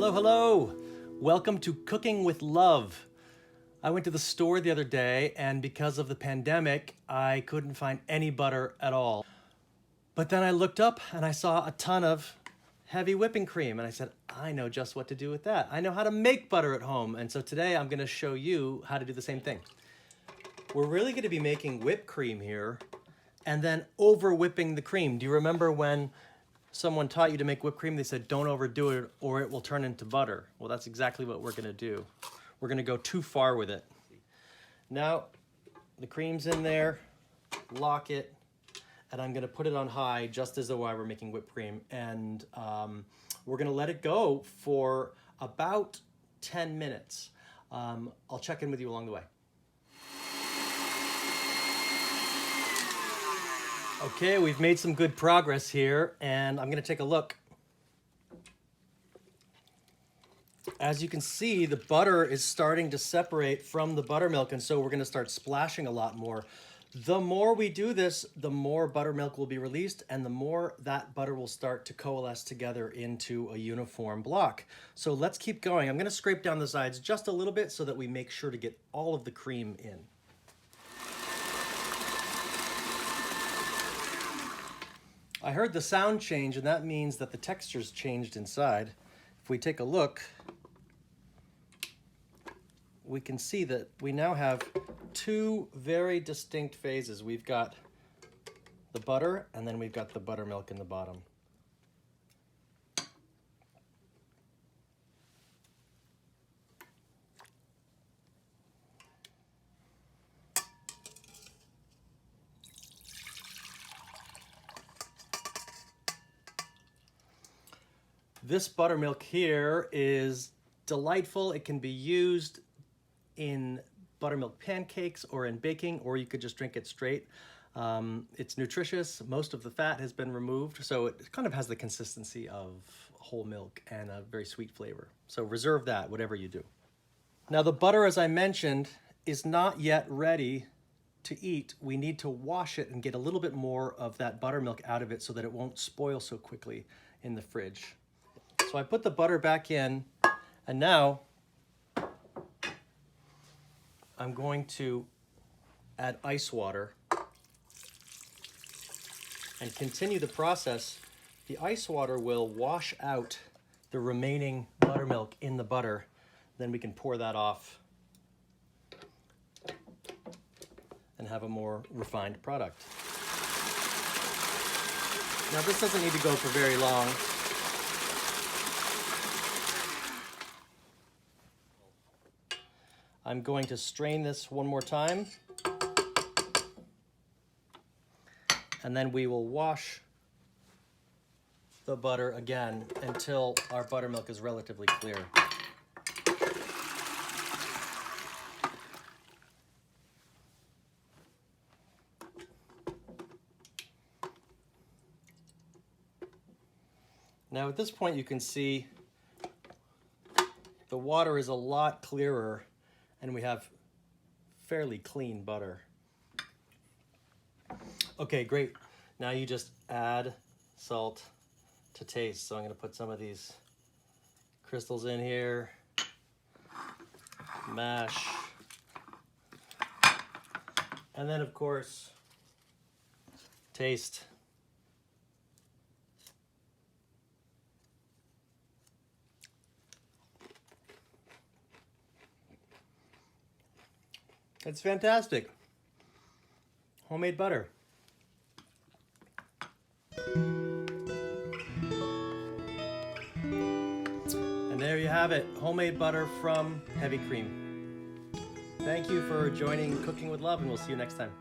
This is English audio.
Hello, hello. Welcome to Cooking with Love. I went to the store the other day, and because of the pandemic, I couldn't find any butter at all. But then I looked up and I saw a ton of heavy whipping cream, and I said, I know just what to do with that. I know how to make butter at home, and so today I'm gonna show you how to do the same thing. We're really gonna be making whipped cream here, and then over whipping the cream. Do you remember when someone taught you to make whipped cream? They said, don't overdo it or it will turn into butter. Well, that's exactly what we're gonna do. We're gonna go too far with it. Now, the cream's in there, lock it, and I'm gonna put it on high just as though I were making whipped cream. And we're gonna let it go for about 10 minutes. I'll check in with you along the way. Okay, we've made some good progress here, and I'm gonna take a look. As you can see, the butter is starting to separate from the buttermilk, and so we're gonna start splashing a lot more. The more we do this, the more buttermilk will be released, and the more that butter will start to coalesce together into a uniform block. So let's keep going. I'm gonna scrape down the sides just a little bit so that we make sure to get all of the cream in. I heard the sound change, and that means that the texture's changed inside. If we take a look, we can see that we now have two very distinct phases. We've got the butter, and then we've got the buttermilk in the bottom. This buttermilk here is delightful. It can be used in buttermilk pancakes or in baking, or you could just drink it straight. It's nutritious. Most of the fat has been removed, so it kind of has the consistency of whole milk and a very sweet flavor. So reserve that, whatever you do. Now the butter, as I mentioned, is not yet ready to eat. We need to wash it and get a little bit more of that buttermilk out of it so that it won't spoil so quickly in the fridge. So I put the butter back in, and now I'm going to add ice water and continue the process. The ice water will wash out the remaining buttermilk in the butter. Then we can pour that off and have a more refined product. Now this doesn't need to go for very long. I'm going to strain this one more time, and then we will wash the butter again until our buttermilk is relatively clear. Now at this point you can see the water is a lot clearer, and we have fairly clean butter. Okay, great. Now you just add salt to taste. So I'm gonna put some of these crystals in here, mash, and then of course, taste. It's fantastic. Homemade butter. And there you have it, homemade butter from heavy cream. Thank you for joining Cooking with Love, and we'll see you next time.